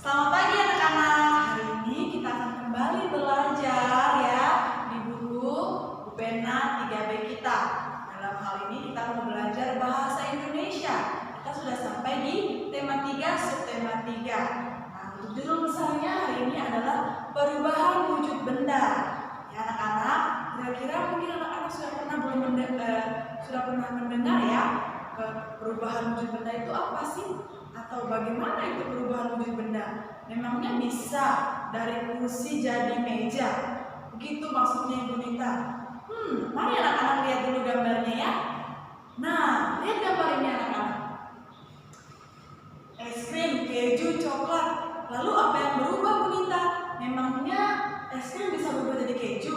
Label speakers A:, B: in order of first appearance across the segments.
A: Selamat pagi anak-anak. Hari ini kita akan kembali belajar ya di buku pena 3B kita. Dalam hal ini kita mau belajar bahasa Indonesia. Kita sudah sampai di tema 3, subtema 3. Nah, untuk judul besarnya hari ini adalah perubahan wujud benda. Ya anak-anak, kira-kira mungkin anak-anak sudah pernah mendengar ya perubahan wujud benda itu apa sih? Atau bagaimana itu perubahan wujud benda? Memangnya bisa dari kursi jadi meja? Begitu maksudnya Ibu Nita. Mari anak-anak lihat dulu gambarnya ya. Nah, lihat gambar ini anak-anak. Es krim, keju, coklat. Lalu apa yang berubah Bu Nita? Memangnya es krim bisa berubah jadi keju?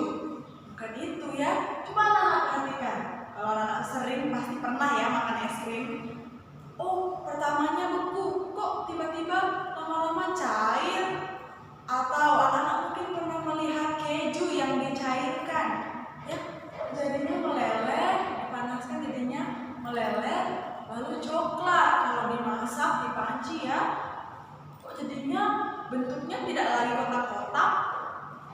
A: Bukan itu ya. Coba anak-anak perhatikan. Kalau anak-anak sering pasti pernah ya makan es krim. Oh, pertamanya beku, kok tiba-tiba lama-lama cair? Atau anak-anak mungkin pernah melihat keju yang dicairkan, ya, jadinya meleleh, dipanaskan jadinya meleleh. Lalu coklat kalau dimasak di panci ya, kok jadinya bentuknya tidak lagi kotak-kotak.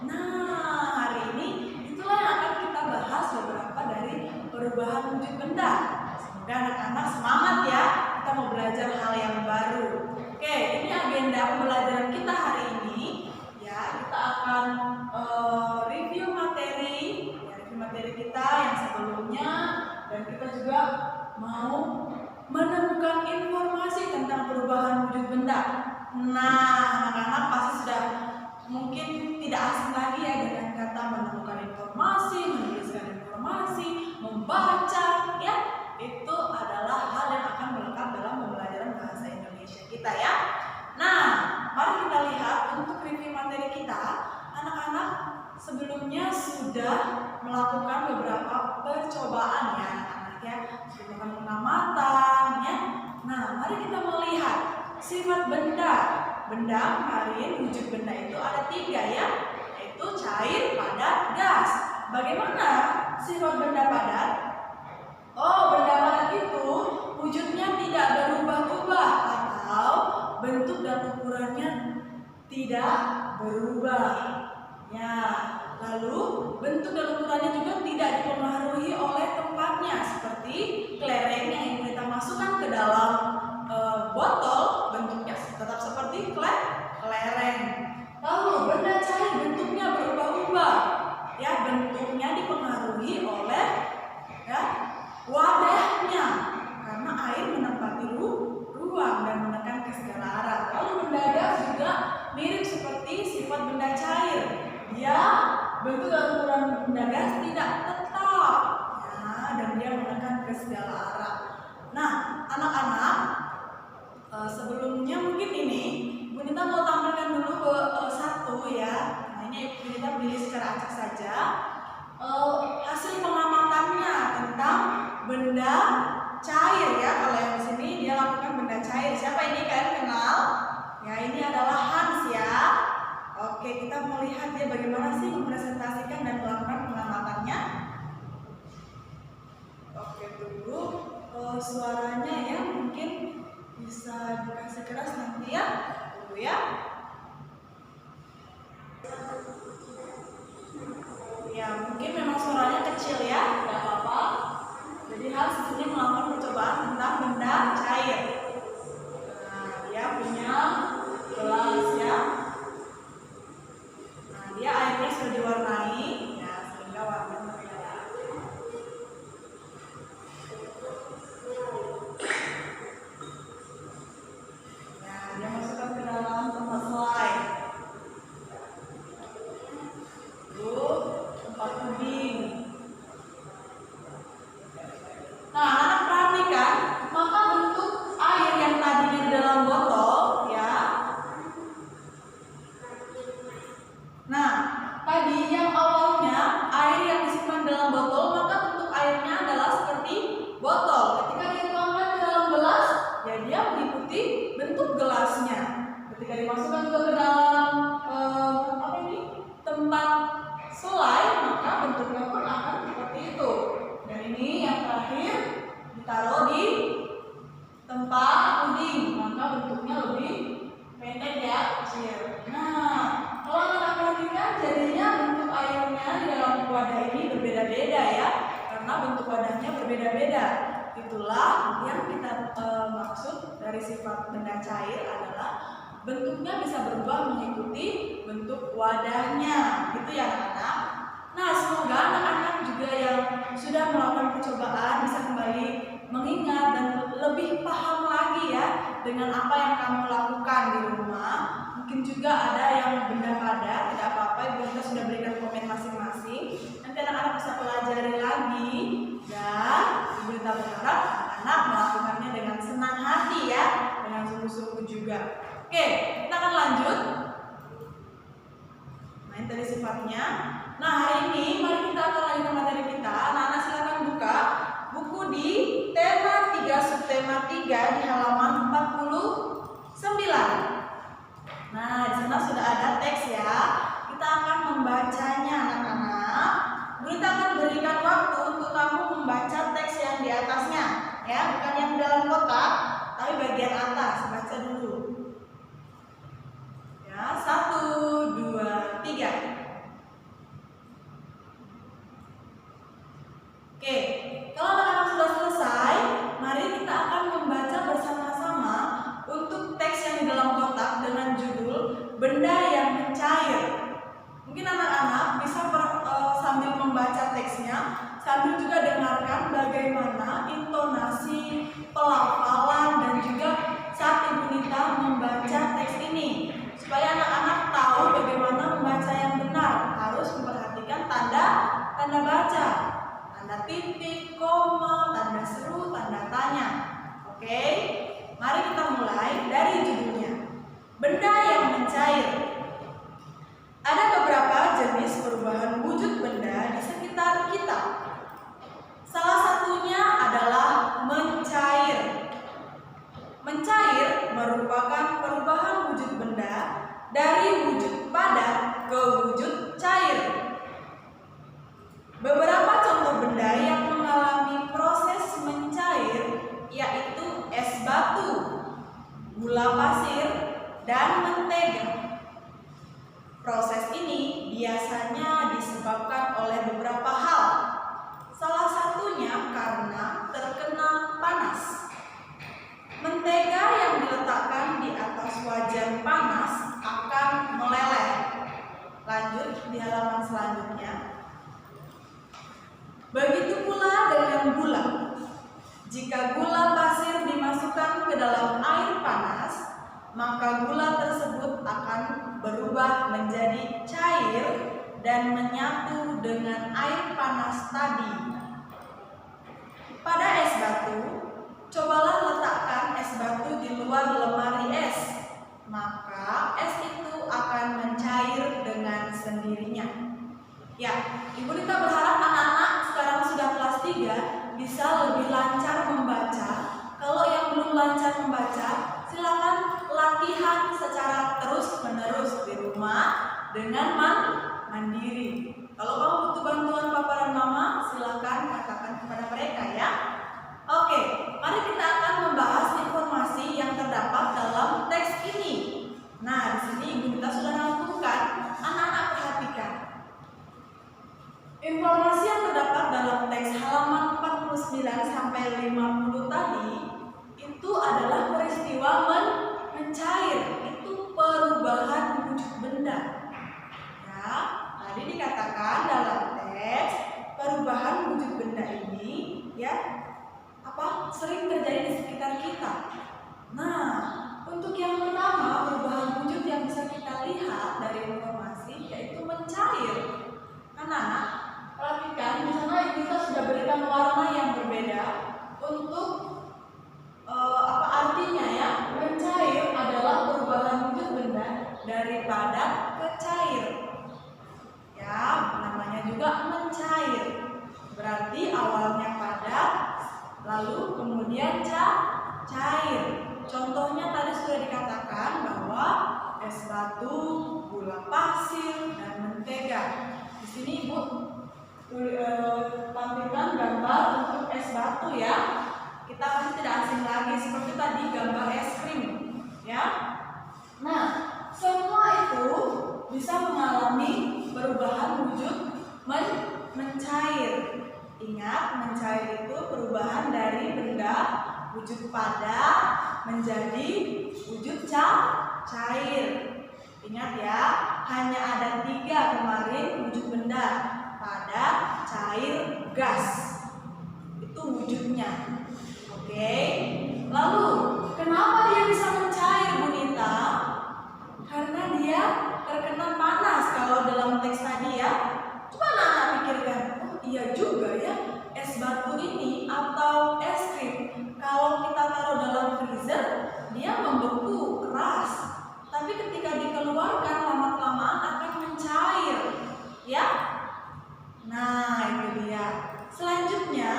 A: Nah, hari ini itulah yang akan kita bahas beberapa dari perubahan wujud benda. Semoga anak-anak semangat ya. Kita mau belajar hal yang baru. Oke, ini agenda pembelajaran kita hari ini. Ya, kita akan review materi kita yang sebelumnya, dan kita juga mau menemukan informasi tentang perubahan wujud benda. Nah, anak-anak pasti sudah mungkin tidak asing lagi ya dengan kata menemukan informasi, menuliskan informasi, membaca, ya. Itu adalah hal yang akan melekat dalam pembelajaran bahasa Indonesia kita ya. Nah, mari kita lihat untuk review materi kita. Anak-anak sebelumnya sudah melakukan beberapa percobaan ya anak-anak ya. Sudah melakukan pengamatan ya. Nah, mari kita melihat sifat benda. Benda kemarin wujud benda itu ada 3 ya, yaitu cair, padat, gas. Bagaimana sifat benda padat? Oh, benda padat itu wujudnya tidak berubah-ubah atau bentuk dan ukurannya tidak berubah. Ya, lalu bentuk dan ukurannya juga tidak dipengaruhi oleh tempatnya, seperti kelereng yang kita masukkan ke dalam botol, bentuknya tetap seperti kelereng. Lalu benda cair bentuknya berubah-ubah. Ya, bentuknya dipengaruhi oleh ya wadahnya, karena air menempati ruang dan menekan ke segala arah. Lalu benda gas juga mirip seperti sifat benda cair. Dia bentuk dan ukuran benda gas tidak tetap, ya, dan dia menekan ke segala arah. Nah, anak-anak, sebelumnya mungkin ini Bu Nita mau tampilkan dulu satu ya. Nah, ini Bu Nita pilih secara acak saja hasil pengamatannya tentang benda cair ya. Kalau yang di sini dia lakukan benda cair. Siapa ini, kalian kenal? Ya, ini adalah Hans ya. Oke, kita mau lihat dia bagaimana sih mempresentasikan dan melakukan pengamatannya. Oke, tunggu suaranya ya, mungkin bisa dikasih keras nanti ya. Tunggu ya. Ya, mungkin memang suaranya kecil ya, tidak apa-apa. Jadi Hans di sini melakukan percobaan tentang benda cair. Nah, dia punya gelas ya. Nah, dia airnya sudah diwarnai ya, sehingga warnanya kelihatan. Nah, dia masukkan ke dalam tempat selai. Tempat puding. Nah, anak perhatikan, maka bentuk air yang tadinya di dalam botol, ya. Nah, tadi yang awalnya air yang disimpan dalam botol, maka bentuk airnya adalah seperti botol. Ketika dituangkan ke dalam gelas, ya dia mengikuti bentuk gelasnya. Ketika dimasukkan juga ke dalam tempat selai, maka bentuknya pun akan seperti itu. Dan ini yang terakhir ditaruh di tempat puding, maka bentuknya lebih pendek ya. berbeda-beda ya, karena bentuk wadahnya berbeda-beda. Itulah yang kita maksud dari sifat benda cair adalah bentuknya bisa berubah mengikuti bentuk wadahnya, gitu ya anak-anak. Nah, semoga anak-anak juga yang sudah melakukan percobaan bisa kembali mengingat dan lebih paham lagi ya dengan apa yang kamu lakukan di rumah. Mungkin juga ada yang benda padat, tidak apa-apa, Ibu Nita sudah berikan komen masing-masing. Nanti anak-anak bisa pelajari lagi dan Ibu Nita berharap anak-anak melakukannya dengan senang hati ya, dengan sungguh-sungguh juga. Oke, kita akan lanjut. Nah, ini tadi sifatnya. Nah, hari ini mari kita akan lanjutkan materi kita. Anak-anak silakan buka buku di tema 3 subtema 3 di halaman 49. Nah, di sana sudah ada teks ya. Kita akan membacanya anak-anak. Kita akan berikan waktu untuk kamu membaca teks yang di atasnya ya, bukan yang dalam kotak, tapi bagian atas. Baca dulu. Ya, 1, 2, 3. Oke, kalau anak-anak sudah selesai, mari kita akan membaca bersama-sama untuk teks yang di dalam kotak dengan judul benda yang mencair. Mungkin anak-anak bisa sambil membaca teksnya, sambil juga dengarkan bagaimana intonasi, pelafalan, dan juga saat Ibu Nita membaca teks ini. Supaya anak-anak tahu bagaimana membaca yang benar, harus memperhatikan tanda baca. Tanda titik, koma, tanda seru, tanda tanya. Oke, mari kita mulai dari judulnya. Benda yang mencair. Ada beberapa jenis perubahan wujud benda di sekitar kita. Salah satunya adalah mencair. Mencair merupakan perubahan wujud benda dari wujud padat ke wujud cair. Beberapa contoh benda yang mengalami proses mencair yaitu es batu, gula pasir, dan mentega. Proses ini biasanya disebabkan oleh beberapa hal. Salah satunya karena terkena panas. Mentega yang diletakkan di atas wajan panas akan meleleh. Lanjut di halaman selanjutnya. Begitu pula dengan gula. Jika gula pasir dimasukkan ke dalam air panas, maka gula tersebut akan berubah menjadi cair dan menyatu dengan air panas tadi. Pada es batu, cobalah letakkan es batu di luar lemari es, maka es itu akan mencair dengan sendirinya. Ya, Ibu Nita berharap anak-anak sekarang sudah kelas 3 bisa lebih lancar membaca. Kalau yang belum lancar membaca, silakan latihan secara terus-menerus di rumah dengan mandiri. Kalau kamu butuh bantuan papa dan mama, silakan katakan kepada mereka ya. Oke, mari kita akan membahas informasi yang terdapat dalam teks ini. Nah, di sini Ibu Nita sudah rangkumkan. Anak-anak perhatikan. Informasi yang terdapat dalam teks halaman 49 sampai 50 tadi itu adalah peristiwa mencair, itu perubahan wujud benda. Ya, tadi dikatakan dalam teks perubahan wujud benda ini ya sering terjadi di sekitar kita. Nah, untuk yang pertama perubahan wujud yang bisa kita lihat dari informasi yaitu mencair. Anak-anak perhatikan di sana kita sudah berikan warna yang berbeda untuk apa artinya ya. Mencair adalah perubahan wujud benda dari padat ke cair. Ya, namanya juga mencair. Berarti awalnya padat, lalu kemudian cair. Contohnya tadi sudah dikatakan bahwa es batu, gula pasir, dan mentega. Di sini Ibu tampilkan gambar untuk es batu ya. Kita pasti tidak asing lagi seperti tadi gambar es krim ya. Nah, semua itu bisa mengalami perubahan wujud mencair. Ingat, mencair itu perubahan dari benda wujud padat menjadi wujud cair. Ingat ya, hanya ada 3 kemarin wujud benda: padat, cair, gas. Itu wujudnya. Oke. Lalu, kenapa dia bisa mencair, Bu Nita? Karena dia terkena panas kalau dalam teks tadi ya. Coba anak-anak pikirkan, oh iya juga ya, es batu ini atau es krim kalau kita taruh dalam freezer, dia membeku keras. Tapi ketika dikeluarkan lama-kelamaan akan mencair, ya. Nah, itu dia. Selanjutnya,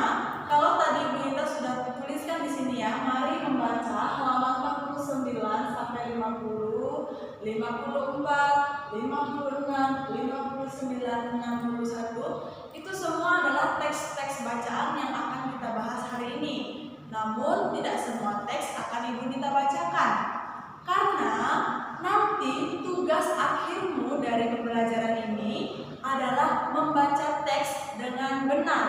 A: kalau tadi Bu Nita sudah tuliskan di sini ya, mari membaca halaman 49 sampai 50, 54, 56, 59, 61. Itu semua adalah teks-teks bacaan yang akan kita bahas hari ini. Namun tidak semua teks akan Ibu Nita bacakan, karena nanti tugas akhirmu dari pembelajaran ini adalah membaca teks dengan benar.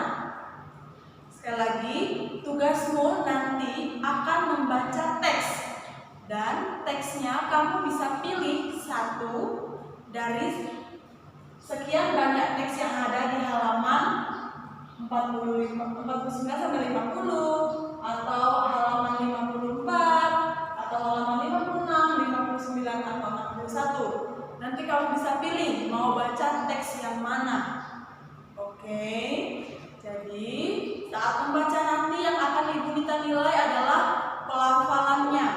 A: Sekali lagi, tugasmu nanti akan membaca teks, dan teksnya kamu bisa pilih satu dari sekian banyak teks yang ada di halaman 49 sampai 50, atau halaman 54, atau halaman 56, 59, atau 61. Nanti kamu bisa pilih mau baca teks yang mana. Oke. Jadi, saat membaca nanti yang akan Ibu Nita nilai adalah pelafalannya.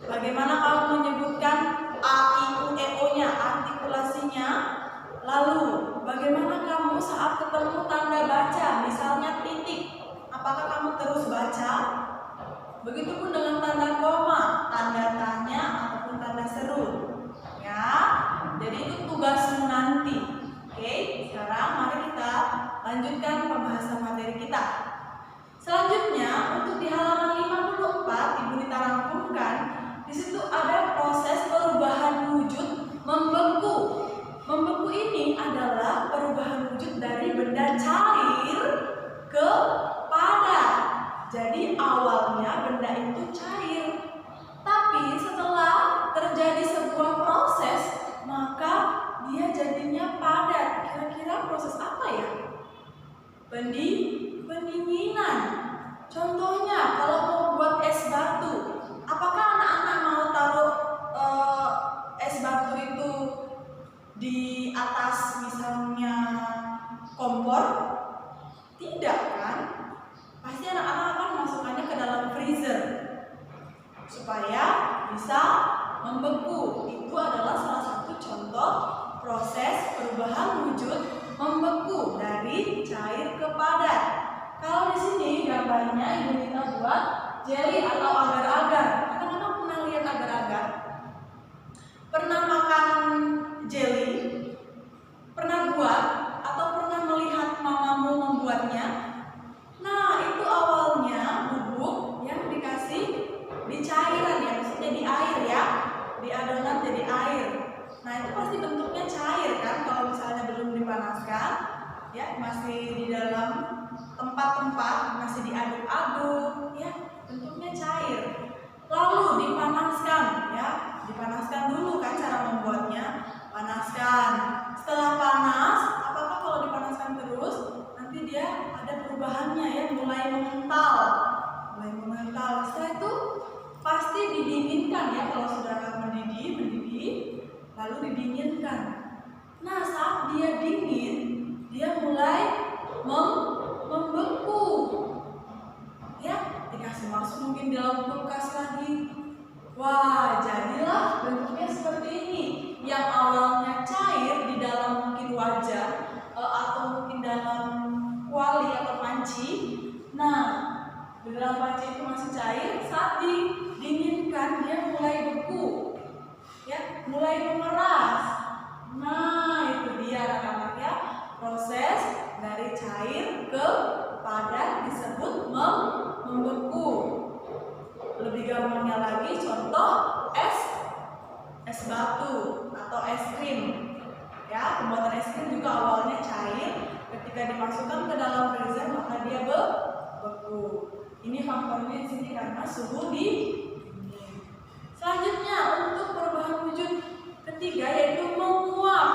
A: Bagaimana kamu menyebutkan A, I, U, E, O-nya, artikulasinya. Lalu, bagaimana kamu saat ketemu tanda baca, misalnya titik, apakah kamu terus baca? Begitupun dengan tanda koma, tanda tanya, ataupun tanda seru. Ya, jadi itu tugasmu nanti. Oke, sekarang mari kita lanjutkan pembahasan materi kita. Selanjutnya, untuk di halaman 54, Ibu Nita rangkumkan. Di situ ada proses perubahan wujud membeku. Membeku ini adalah perubahan wujud dari benda cair ke padat. Jadi awalnya benda itu cair, tapi setelah terjadi sebuah proses, maka dia jadinya padat. Kira-kira proses apa ya? Pendinginan. Contohnya, kalau mau buat es batu, apakah anak-anak mau taruh es batu itu di atas misalnya kompor? Tidak kan? Pasti anak-anak akan memasukkannya ke dalam freezer supaya bisa membeku. Itu adalah salah satu contoh proses perubahan wujud membeku dari cair ke padat. Kalau di sini gambarnya Ibu Nita buat jelly atau agar-agar. Anak-anak pernah lihat agar-agar? Pernah makan jelly? Pernah buat atau pernah melihat mamamu membuatnya? Nah, itu awalnya bubuk yang dikasih di cairan ya, maksudnya di air ya, di adonan jadi air. Nah, itu pasti bentuknya cair kan kalau misalnya belum dipanaskan, ya masih di dalam tempat-tempat, masih diaduk-aduk, ya bentuknya cair. Lalu dipanaskan, ya dipanaskan dulu kan cara membuatnya, panaskan. Setelah panas, apakah kalau dipanaskan terus nanti dia ada perubahannya ya, mulai mengental. Setelah itu pasti didinginkan ya, kalau sudah mendidih, lalu didinginkan. Nah, saat dia dingin, dia mulai membeku. Ya, dikasih masuk mungkin dalam kulkas lagi. Wah, jadilah bentuknya seperti ini. Yang awalnya cair di dalam mungkin wajan atau mungkin dalam kuali atau panci. Nah, di dalam panci itu masih cair, saat didinginkan dia mulai beku. Ya, mulai memeras. Nah, itu dia anak-anak ya, proses dari cair ke padat disebut membeku. Lebih gampangnya lagi contoh es batu atau es krim. Ya, pembuatan es krim juga awalnya cair, ketika dimasukkan ke dalam freezer maka dia beku. Ini faktornya di sini karena suhu dingin. Selanjutnya untuk perubahan wujud ketiga yaitu menguap.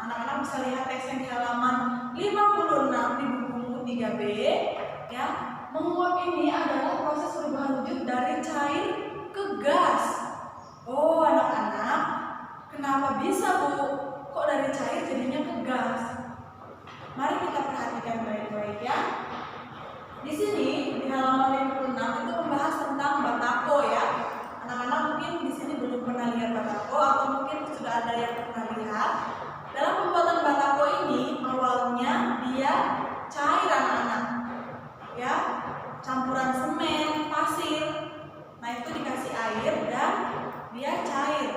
A: Anak-anak bisa lihat teksnya di halaman 56 di buku 3B. Ya, menguap ini adalah proses perubahan wujud dari cair ke gas. Oh, anak-anak, kenapa bisa, Bu? Kok dari cair jadinya ke gas? Mari kita perhatikan baik-baik ya. Di sini di halaman 56 itu membahas tentang batako ya. Anak-anak mungkin di sini belum pernah lihat batako atau mungkin sudah ada yang pernah lihat. Dalam pembuatan batako ini awalnya dia cair anak-anak. Ya, campuran semen, pasir. Nah, itu dikasih air dan dia cair.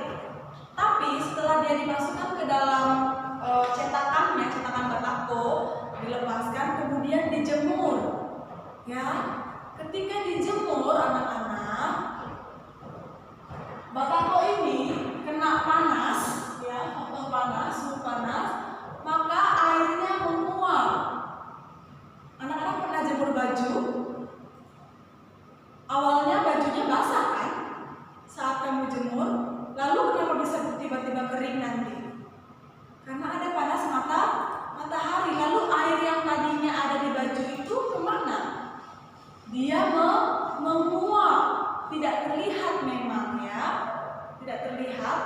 A: Tapi setelah dia dimasukkan ke dalam cetakan batako, dilepaskan kemudian dijemur. Ya, ketika dijemur anak-anak, batako ini kena panas, ya, faktor panas, suhu panas, maka airnya menguap. Anak-anak pernah jemur baju? Awalnya bajunya basah kan? Saat kamu jemur, lalu kenapa bisa tiba-tiba kering nanti? Karena ada panas matahari. Lalu air yang tadinya ada di baju itu kemana? Dia menguap, tidak terlihat memang ya, tidak terlihat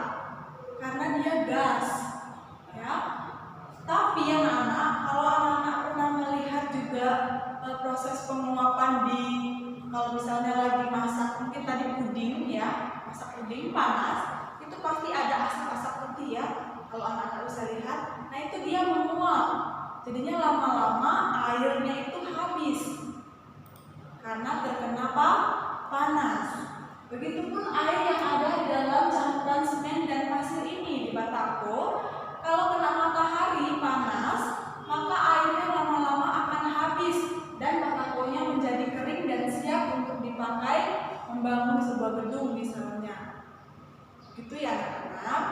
A: karena dia gas, ya. Tapi anak-anak, kalau anak-anak pernah melihat juga proses penguapan kalau misalnya lagi masak, mungkin tadi puding ya, masak puding panas, itu pasti ada asap-asap putih ya. Kalau anak-anak bisa lihat, nah itu dia menguap. Jadinya lama-lama airnya itu habis karena terkena panas. Begitupun air yang ada di dalam campuran semen dan pasir ini di batako, kalau kena matahari panas, maka airnya lama-lama akan habis dan batakonya menjadi kering dan siap untuk dipakai membangun sebuah gedung misalnya. Gitu ya anak-anak.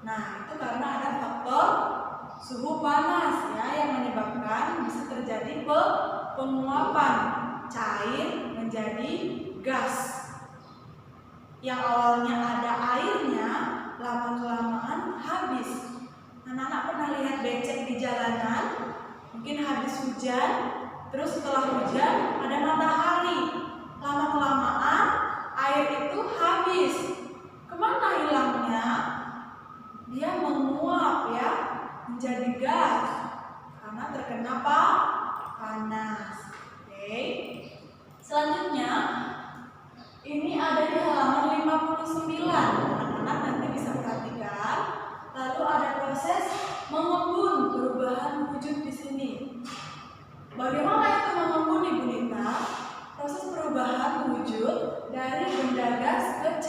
A: Nah, itu karena ada faktor suhu panas ya yang menyebabkan bisa terjadi penguapan cair menjadi gas. Yang awalnya ada airnya, lama-kelamaan habis. Anak-anak pernah lihat becek di jalanan? Mungkin habis hujan, terus setelah hujan ada matahari. Lama-kelamaan air itu habis. Kemana hilangnya? Dia menguap ya, menjadi gas karena terkena panas. Oke. Selanjutnya ini ada di halaman 59. Anak-anak nanti bisa perhatikan. Lalu ada proses mengembun, perubahan wujud di sini. Bagaimana itu mengembun, Ibu Nita? Proses perubahan wujud dari benda gas ke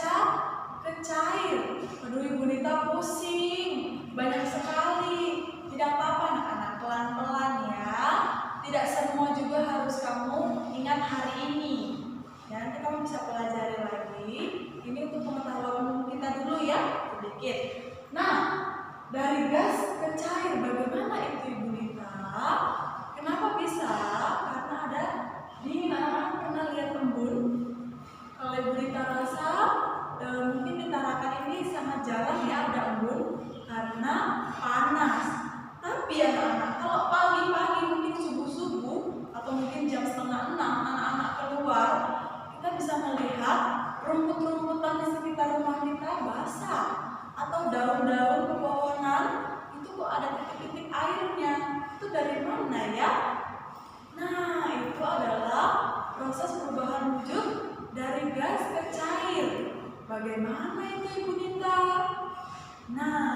A: cair. Aduh, Ibu Nita pusing, banyak sekali. Tidak apa-apa anak-anak, pelan-pelan ya. Tidak semua juga harus kamu ingat hari ini. Ya, nanti kamu bisa pelajari lagi. Ini untuk pengetahuan umum kita dulu ya, sedikit. Nah, dari gas ke cair, bagaimana itu Ibu Nita? Kenapa bisa? Karena ada dingin. Anak-anak pernah lihat embun? Kalau Ibu Nita rasa mungkin di Tarakan ini sangat jarang ya ada embun karena panas. Tapi anak-anak, kalau pagi-pagi mungkin subuh-subuh atau mungkin jam 5:30 anak-anak keluar, kita bisa melihat rumput-rumputan di sekitar rumah kita basah atau daun-daun pepohonan itu kok ada titik-titik airnya. Itu dari mana ya? Nah, itu adalah proses perubahan wujud dari gas ke cair. Bagaimana itu Ibu Nita? Nah,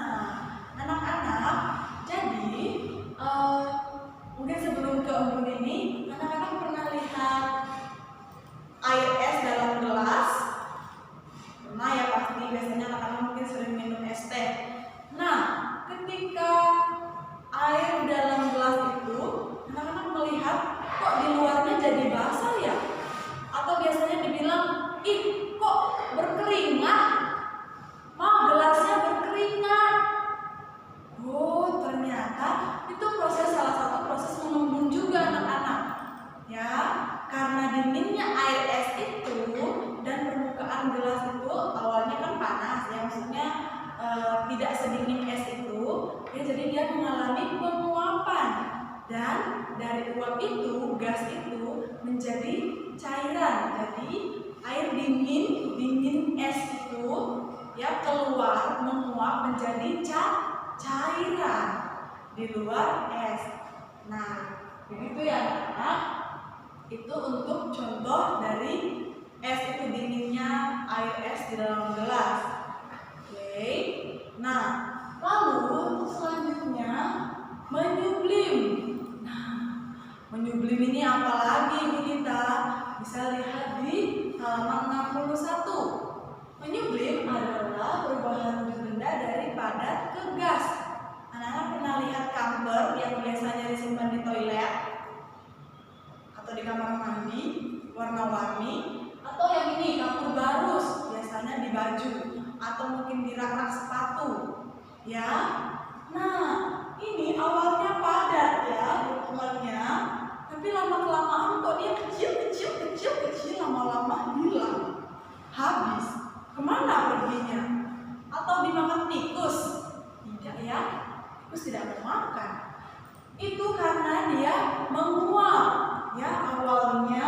A: anak-anak, jadi mungkin sebelum ke embun ini, anak-anak pernah lihat air es dalam gelas? Pernah ya pasti, biasanya anak-anak mungkin sering minum es teh. Nah, ketika air dalam gelas itu, anak-anak melihat kok di luarnya jadi basah ya? Atau biasanya dibilang, ih kok berkeringat? Ma, gelasnya berkeringat. Oh, tidak sedingin es itu, ya jadi dia mengalami penguapan. Dan dari uap itu, gas itu menjadi cairan. Jadi air dingin es itu ya keluar menguap menjadi cairan di luar es. Nah, begitu ya anak-anak. Itu untuk contoh dari es itu dinginnya air es di dalam gelas. Oke. Nah, lalu untuk selanjutnya menyublim. Nah, menyublim ini apa lagi Bu Nita? Bisa lihat di halaman 61. Menyublim adalah perubahan wujud benda dari padat ke gas. Anak-anak pernah lihat kamper yang biasanya disimpan di toilet atau di kamar mandi warna-warni, atau yang ini kapur barus biasanya di baju atau mungkin di rak-rak sepatu ya. Nah, ini awalnya padat ya ukurannya, tapi lama-kelamaan kok dia kecil, lama-lama hilang, habis. Kemana perginya? Atau dimakan tikus? Tidak ya, tikus tidak mau makan. Itu karena dia menguap ya, awalnya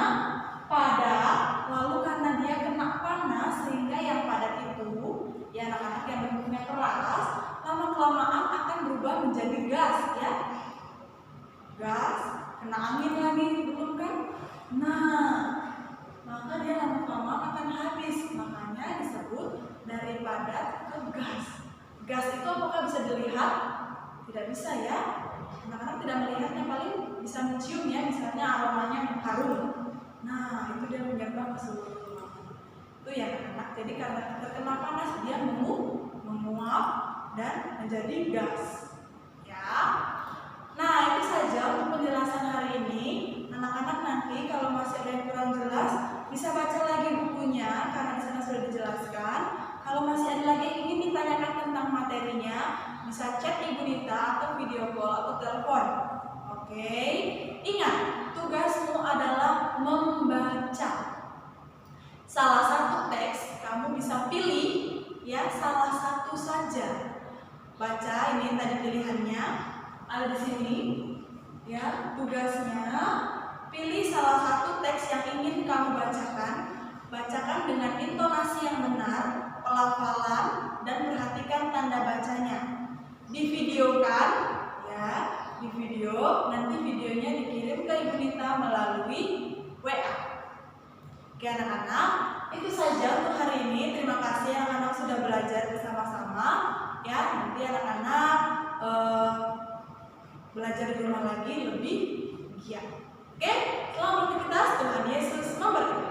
A: padat, lalu karena dia kena panas sehingga yang padat itu ya anak-anak yang bentuknya keras, lama-kelamaan akan berubah menjadi gas ya. Gas, kena angin lagi, belum kan? Nah, maka dia lama-kelamaan akan habis. Makanya disebut dari padat ke gas. Gas itu apakah bisa dilihat? Tidak bisa ya. Anak-anak tidak melihatnya, paling bisa mencium ya, misalnya aromanya harum. Nah, itu dia menyebar ke seluruh ruangan. Itu ya anak-anak. Jadi karena terkena panas dia menguap dan menjadi gas. Ya. Nah, itu saja untuk penjelasan hari ini. Anak-anak nanti kalau masih ada yang kurang jelas bisa baca lagi bukunya karena di sana sudah dijelaskan. Kalau masih ada lagi yang ingin ditanyakan tentang materinya, bisa chat Ibu Nita atau video call atau telepon. Oke. Ingat, tugasmu adalah membaca. Salah satu teks kamu bisa pilih ya, salah satu saja. Baca ini tadi pilihannya ada di sini. Ya, tugasnya pilih salah satu teks yang ingin kamu bacakan. Bacakan dengan intonasi yang benar, pelafalan, dan perhatikan tanda bacanya. Divideokan ya, di video, nanti videonya dikirim ke Ibu Nita melalui WA. Oke anak-anak, itu saja untuk hari ini. Terima kasih anak-anak sudah belajar bersama-sama ya. Nanti anak-anak belajar di rumah lagi lebih giat. Oke, selamat beraktivitas. Tuhan Yesus memberkati.